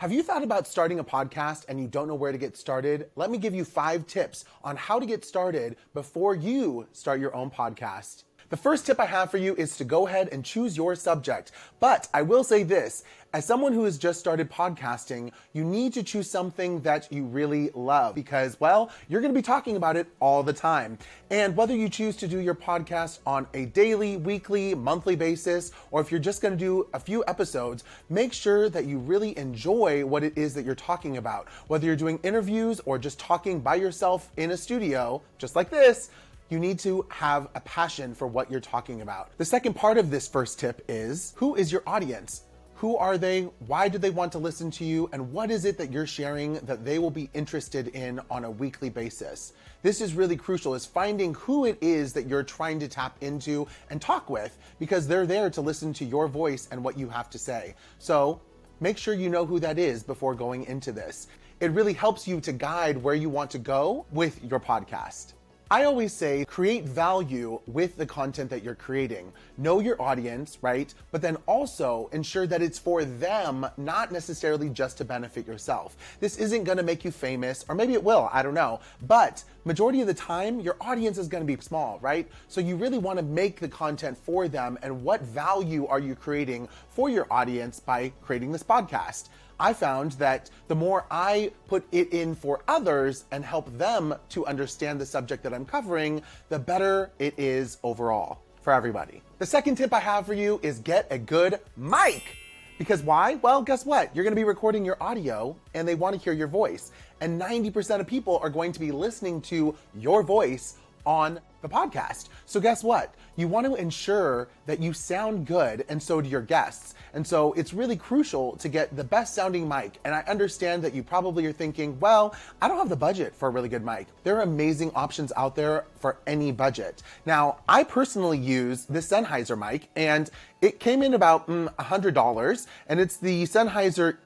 Have you thought about starting a podcast and you don't know where to get started? Let me give you 5 tips on how to get started before you start your own podcast. The first tip I have for you is to go ahead and choose your subject. But I will say this, as someone who has just started podcasting, you need to choose something that you really love because, well, you're going to be talking about it all the time. And whether you choose to do your podcast on a daily, weekly, monthly basis, or if you're just going to do a few episodes, make sure that you really enjoy what it is that you're talking about. Whether you're doing interviews or just talking by yourself in a studio, just like this, you need to have a passion for what you're talking about. The second part of this first tip is, who is your audience? Who are they? Why do they want to listen to you? And what is it that you're sharing that they will be interested in on a weekly basis? This is really crucial, is finding who it is that you're trying to tap into and talk with, because they're there to listen to your voice and what you have to say. So make sure you know who that is before going into this. It really helps you to guide where you want to go with your podcast. I always say create value with the content that you're creating. Know your audience, right? But then also ensure that it's for them, not necessarily just to benefit yourself. This isn't going to make you famous, or maybe it will, I don't know. But majority of the time, your audience is going to be small, right? So you really want to make the content for them, and what value are you creating for your audience by creating this podcast? I found that the more I put it in for others and help them to understand the subject that I'm covering, the better it is overall for everybody. The second tip I have for you is get a good mic. Because why? Well, guess what? You're going to be recording your audio and they want to hear your voice. And 90% of people are going to be listening to your voice on the podcast. So guess what? You want to ensure that you sound good, and so do your guests. And so it's really crucial to get the best sounding mic. And I understand that you probably are thinking, well, I don't have the budget for a really good mic. There are amazing options out there for any budget. Now, I personally use the Sennheiser mic, and it came in about $100, and it's the Sennheiser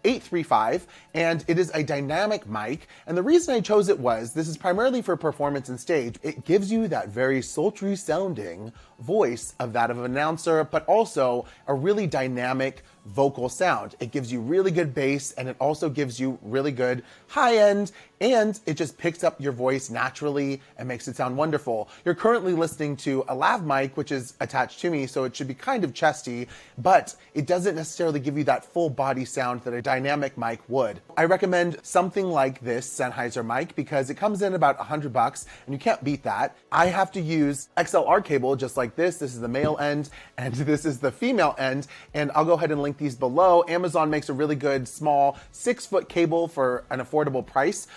E835, and it is a dynamic mic. And the reason I chose it was, this is primarily for performance and stage. It gives you that very sultry sounding voice of that of an announcer, but also a really dynamic vocal sound. It gives you really good bass, and it also gives you really good high end, and it just picks up your voice naturally and makes it sound wonderful. You're currently listening to a lav mic, which is attached to me, so it should be kind of chesty, but it doesn't necessarily give you that full body sound that a dynamic mic would. I recommend something like this Sennheiser mic because it comes in about $100 and you can't beat that. I have to use XLR cable just like this. This is the male end and this is the female end, and I'll go ahead and link these below. Amazon makes a really good small 6-foot cable for an affordable price.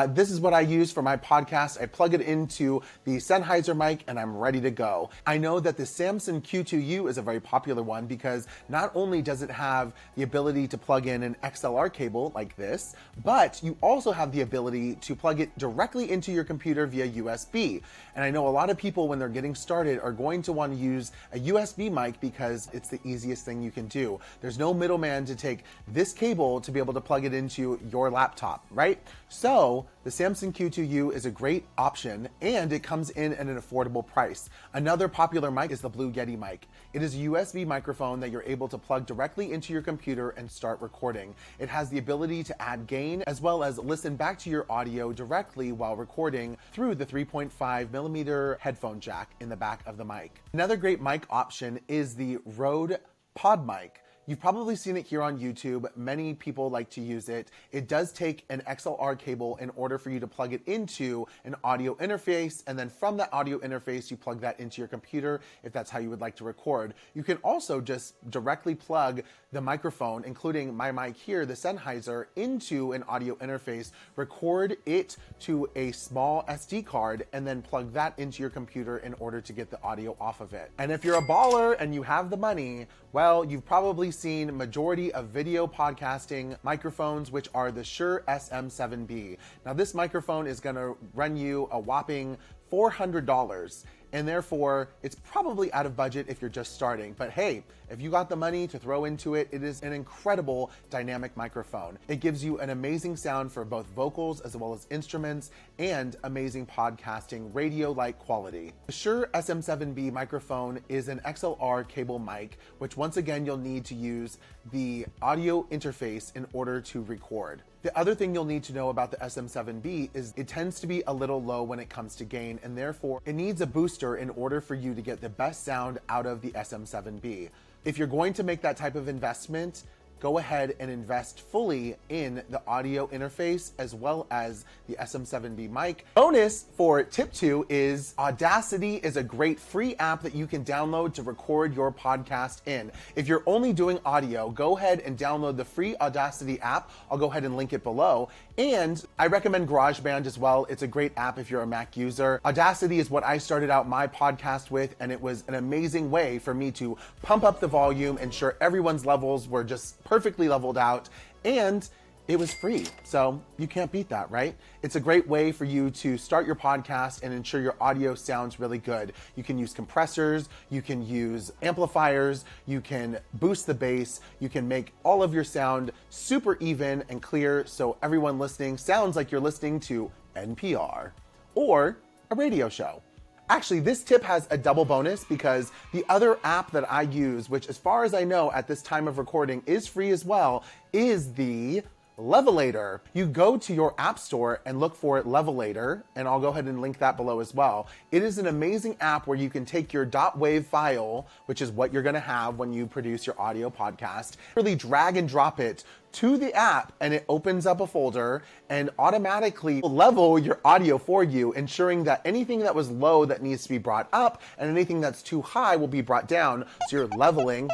This is what I use for my podcast. I plug it into the Sennheiser mic and I'm ready to go. I know that the Samson Q2U is a very popular one because not only does it have the ability to plug in an XLR cable like this, but you also have the ability to plug it directly into your computer via USB. And I know a lot of people, when they're getting started, are going to want to use a USB mic because it's the easiest thing you can do. There's no middleman to take this cable to be able to plug it into your laptop, right? So the Samson Q2U is a great option, and it comes in at an affordable price. Another popular mic is the Blue Yeti mic. It is a USB microphone that you're able to plug directly into your computer and start recording. It has the ability to add gain as well as listen back to your audio directly while recording through the 3.5mm headphone jack in the back of the mic. Another great mic option is the Rode Pod mic. You've probably seen it here on YouTube. Many people like to use it. It does take an XLR cable in order for you to plug it into an audio interface, and then from that audio interface, you plug that into your computer if that's how you would like to record. You can also just directly plug the microphone, including my mic here, the Sennheiser, into an audio interface, record it to a small SD card, and then plug that into your computer in order to get the audio off of it. And if you're a baller and you have the money, well, you've probably seen majority of video podcasting microphones, which are the Shure SM7B. Now this microphone is gonna run you a whopping $400. And therefore, it's probably out of budget if you're just starting. But hey, if you got the money to throw into it, it is an incredible dynamic microphone. It gives you an amazing sound for both vocals as well as instruments, and amazing podcasting radio-like quality. The Shure SM7B microphone is an XLR cable mic, which once again you'll need to use the audio interface in order to record. The other thing you'll need to know about the SM7B is it tends to be a little low when it comes to gain, and therefore it needs a booster in order for you to get the best sound out of the SM7B. If you're going to make that type of investment, go ahead and invest fully in the audio interface as well as the SM7B mic. Bonus for tip 2 is Audacity is a great free app that you can download to record your podcast in. If you're only doing audio, go ahead and download the free Audacity app. I'll go ahead and link it below. And I recommend GarageBand as well. It's a great app if you're a Mac user. Audacity is what I started out my podcast with, and it was an amazing way for me to pump up the volume, ensure everyone's levels were just perfectly leveled out, and it was free. So you can't beat that, right? It's a great way for you to start your podcast and ensure your audio sounds really good. You can use compressors, you can use amplifiers, you can boost the bass, you can make all of your sound super even and clear so everyone listening sounds like you're listening to NPR or a radio show. Actually, this tip has a double bonus because the other app that I use, which as far as I know at this time of recording is free as well, is the Levelator. You go to your app store and look for Levelator, and I'll go ahead and link that below as well. It is an amazing app where you can take your .wav file, which is what you're gonna have when you produce your audio podcast, really drag and drop it to the app, and it opens up a folder and automatically level your audio for you, ensuring that anything that was low that needs to be brought up and anything that's too high will be brought down. So you're leveling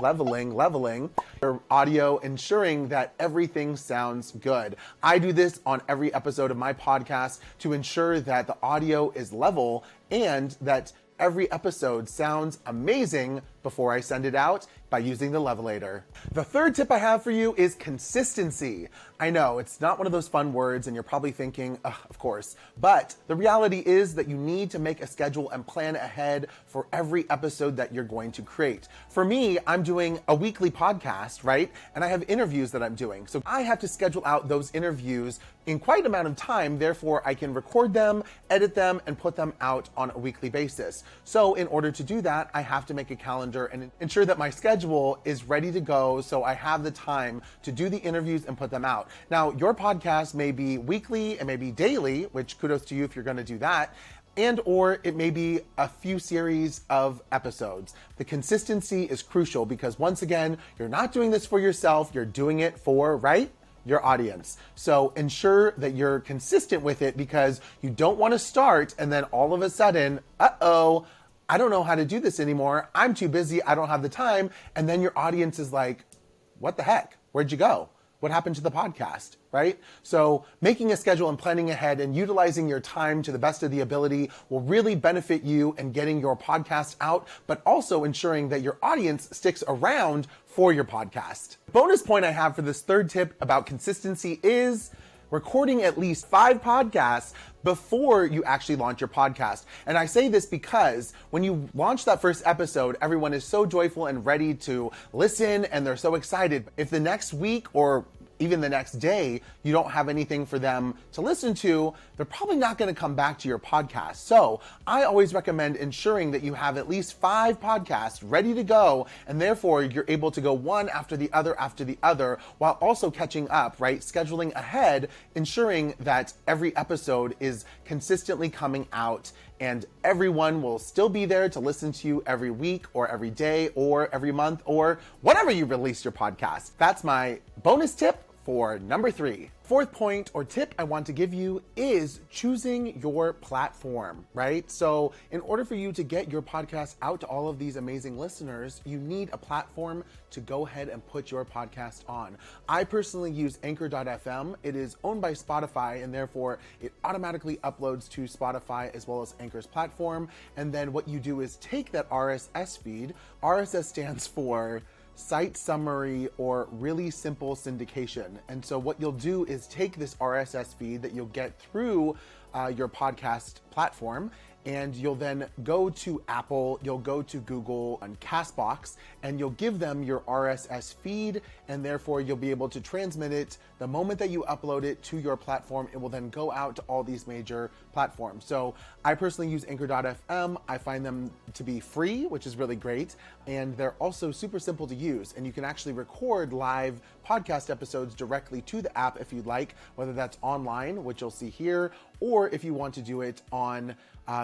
your audio, ensuring that everything sounds good. I do this on every episode of my podcast to ensure that the audio is level and that every episode sounds amazing before I send it out by using the Levelator. The third tip I have for you is consistency. I know it's not one of those fun words and you're probably thinking, of course, but the reality is that you need to make a schedule and plan ahead for every episode that you're going to create. For me, I'm doing a weekly podcast, right? And I have interviews that I'm doing. So I have to schedule out those interviews in quite an amount of time. Therefore, I can record them, edit them, and put them out on a weekly basis. So in order to do that, I have to make a calendar and ensure that my schedule is ready to go so I have the time to do the interviews and put them out. Now, your podcast may be weekly, it may be daily, which kudos to you if you're going to do that, and or it may be a few series of episodes. The consistency is crucial because once again, you're not doing this for yourself, you're doing it for, right? Your audience. So ensure that you're consistent with it because you don't want to start and then all of a sudden, I don't know how to do this anymore. I'm too busy. I don't have the time. And then your audience is like, what the heck? Where'd you go? What happened to the podcast, right? So making a schedule and planning ahead and utilizing your time to the best of the ability will really benefit you in getting your podcast out, but also ensuring that your audience sticks around for your podcast. Bonus point I have for this third tip about consistency is recording at least 5 podcasts before you actually launch your podcast. And I say this because when you launch that first episode, everyone is so joyful and ready to listen and they're so excited. If the next week or even the next day, you don't have anything for them to listen to, they're probably not gonna come back to your podcast. So I always recommend ensuring that you have at least 5 podcasts ready to go, and therefore you're able to go one after the other, while also catching up, right? Scheduling ahead, ensuring that every episode is consistently coming out and everyone will still be there to listen to you every week or every day or every month or whatever you release your podcast. That's my bonus tip for number 3. Fourth point or tip I want to give you is choosing your platform, right? So in order for you to get your podcast out to all of these amazing listeners, you need a platform to go ahead and put your podcast on. I personally use Anchor.fm. It is owned by Spotify and therefore it automatically uploads to Spotify as well as Anchor's platform. And then what you do is take that RSS feed. RSS stands for site summary or really simple syndication. And so what you'll do is take this RSS feed that you'll get through your podcast platform and you'll then go to Apple, you'll go to Google and Castbox, and you'll give them your RSS feed, and therefore you'll be able to transmit it. The moment that you upload it to your platform, it will then go out to all these major platforms. So I personally use Anchor.fm. I find them to be free, which is really great, and they're also super simple to use, and you can actually record live podcast episodes directly to the app if you'd like, whether that's online, which you'll see here, or if you want to do it on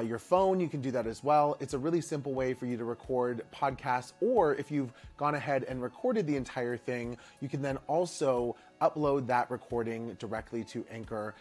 your phone, you can do that as well. It's a really simple way for you to record podcasts, or if you've gone ahead and recorded the entire thing, you can then also upload that recording directly to Anchor.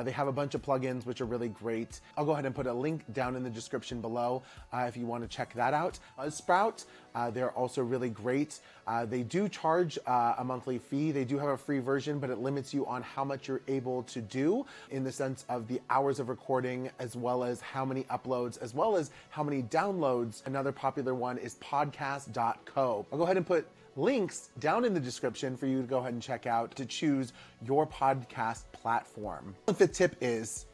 They have a bunch of plugins which are really great. I'll go ahead and put a link down in the description below if you want to check that out. Buzzsprout, they're also really great. They do charge a monthly fee. They do have a free version, but it limits you on how much you're able to do in the sense of the hours of recording, as well as how many uploads, as well as how many downloads. Another popular one is podcast.co. I'll go ahead and put links down in the description for you to go ahead and check out to choose your podcast platform. The fifth tip is,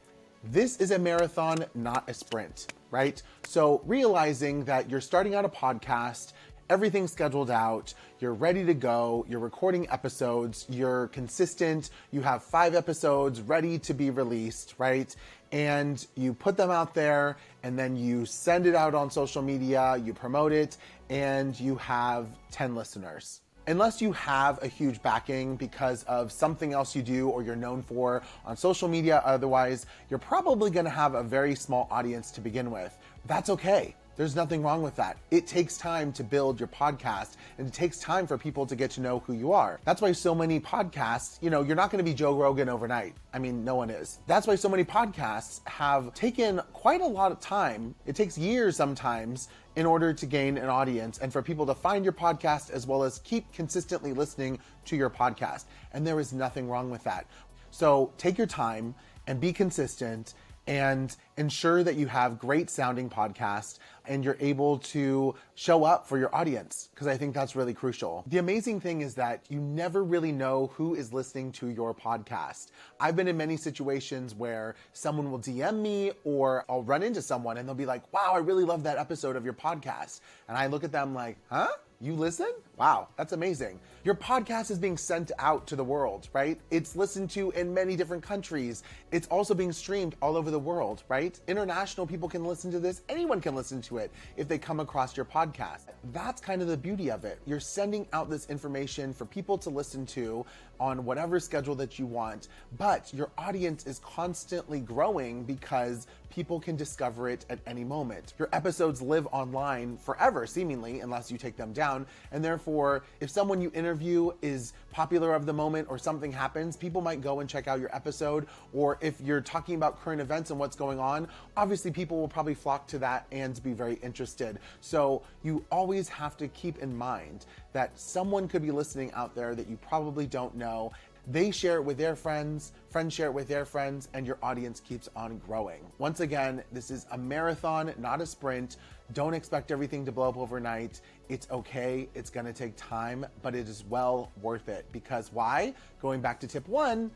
this is a marathon, not a sprint, right? So realizing that you're starting out a podcast, everything's scheduled out, you're ready to go, you're recording episodes, you're consistent, you have 5 episodes ready to be released, right? And you put them out there, and then you send it out on social media, you promote it, and you have 10 listeners. Unless you have a huge backing because of something else you do or you're known for on social media, otherwise, you're probably gonna have a very small audience to begin with. That's okay. There's nothing wrong with that. It takes time to build your podcast, and it takes time for people to get to know who you are. That's why so many podcasts, you're not gonna be Joe Rogan overnight. I mean, no one is. That's why so many podcasts have taken quite a lot of time. It takes years sometimes in order to gain an audience and for people to find your podcast, as well as keep consistently listening to your podcast. And there is nothing wrong with that. So take your time and be consistent, and ensure that you have great sounding podcasts and you're able to show up for your audience, because I think that's really crucial. The amazing thing is that you never really know who is listening to your podcast. I've been in many situations where someone will DM me, or I'll run into someone and they'll be like, wow, I really love that episode of your podcast. And I look at them like, huh? You listen? Wow, that's amazing. Your podcast is being sent out to the world, right? It's listened to in many different countries. It's also being streamed all over the world, right? International people can listen to this. Anyone can listen to it if they come across your podcast. That's kind of the beauty of it. You're sending out this information for people to listen to on whatever schedule that you want, but your audience is constantly growing because people can discover it at any moment. Your episodes live online forever, seemingly, unless you take them down. And therefore, if someone you interview is popular of the moment or something happens, people might go and check out your episode. Or if you're talking about current events and what's going on, obviously people will probably flock to that and be very interested. So you always have to keep in mind that someone could be listening out there that you probably don't know. They share it with their friends share it with their friends, and your audience keeps on growing. Once again, this is a marathon, not a sprint. Don't expect everything to blow up overnight. It's okay, it's gonna take time, but it is well worth it. Because why? Going back to tip 1,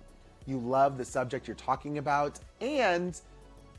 you love the subject you're talking about, and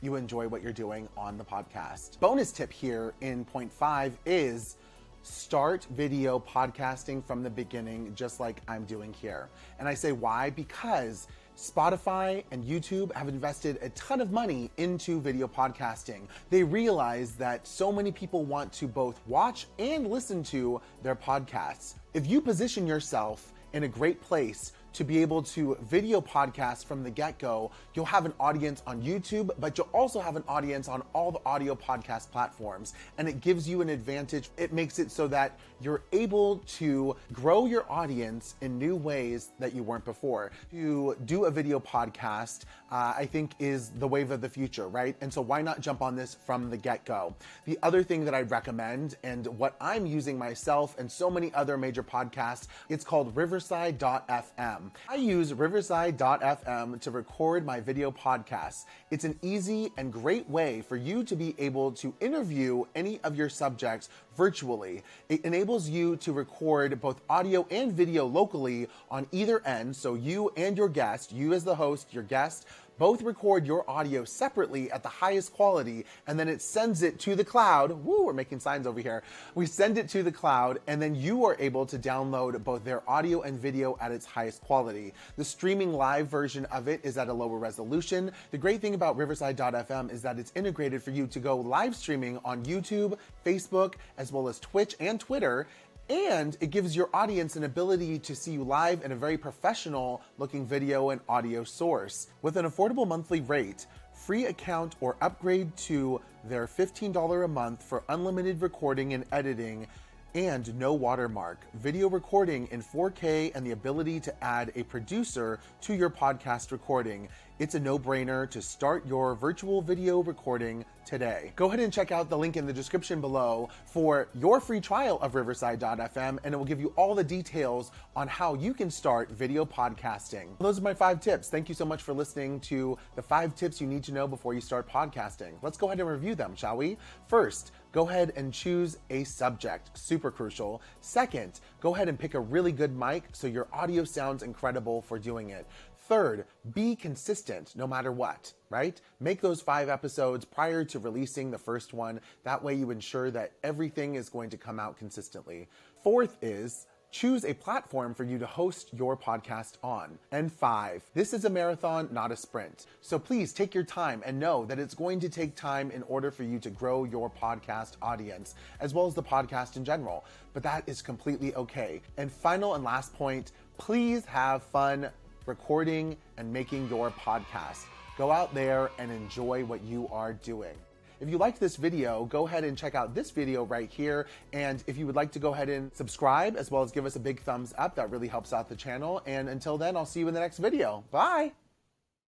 you enjoy what you're doing on the podcast. Bonus tip here in point 5 is start video podcasting from the beginning, just like I'm doing here. And I say why? Because Spotify and YouTube have invested a ton of money into video podcasting. They realize that so many people want to both watch and listen to their podcasts. If you position yourself in a great place to be able to video podcast from the get-go, you'll have an audience on YouTube, but you'll also have an audience on all the audio podcast platforms. And it gives you an advantage. It makes it so that you're able to grow your audience in new ways that you weren't before. To do a video podcast, I think is the wave of the future, right? And so why not jump on this from the get-go? The other thing that I'd recommend, and what I'm using myself and so many other major podcasts, it's called Riverside.fm. I use Riverside.fm to record my video podcasts. It's an easy and great way for you to be able to interview any of your subjects virtually. It enables you to record both audio and video locally on either end, so you and your guest, you as the host, your guest, both record your audio separately at the highest quality, and then it sends it to the cloud. Woo, we're making signs over here. We send it to the cloud, and then you are able to download both their audio and video at its highest quality. The streaming live version of it is at a lower resolution. The great thing about Riverside.fm is that it's integrated for you to go live streaming on YouTube, Facebook, as well as Twitch and Twitter. And it gives your audience an ability to see you live in a very professional looking video and audio source. With an affordable monthly rate, free account, or upgrade to their $15 a month for unlimited recording and editing, and no watermark, video recording in 4K, and the ability to add a producer to your podcast recording. It's a no-brainer to start your virtual video recording today. Go ahead and check out the link in the description below for your free trial of Riverside.fm, and it will give you all the details on how you can start video podcasting. Those are my 5 tips. Thank you so much for listening to the 5 tips you need to know before you start podcasting. Let's go ahead and review them, shall we? First, go ahead and choose a subject, super crucial. Second, go ahead and pick a really good mic so your audio sounds incredible for doing it. Third, be consistent no matter what, right? Make those 5 episodes prior to releasing the first one. That way you ensure that everything is going to come out consistently. Fourth is, choose a platform for you to host your podcast on. And 5, this is a marathon, not a sprint. So please take your time and know that it's going to take time in order for you to grow your podcast audience, as well as the podcast in general. But that is completely okay. And final and last point, please have fun recording and making your podcast. Go out there and enjoy what you are doing. If you liked this video, go ahead and check out this video right here. And if you would like to go ahead and subscribe, as well as give us a big thumbs up, that really helps out the channel. And until then, I'll see you in the next video. Bye.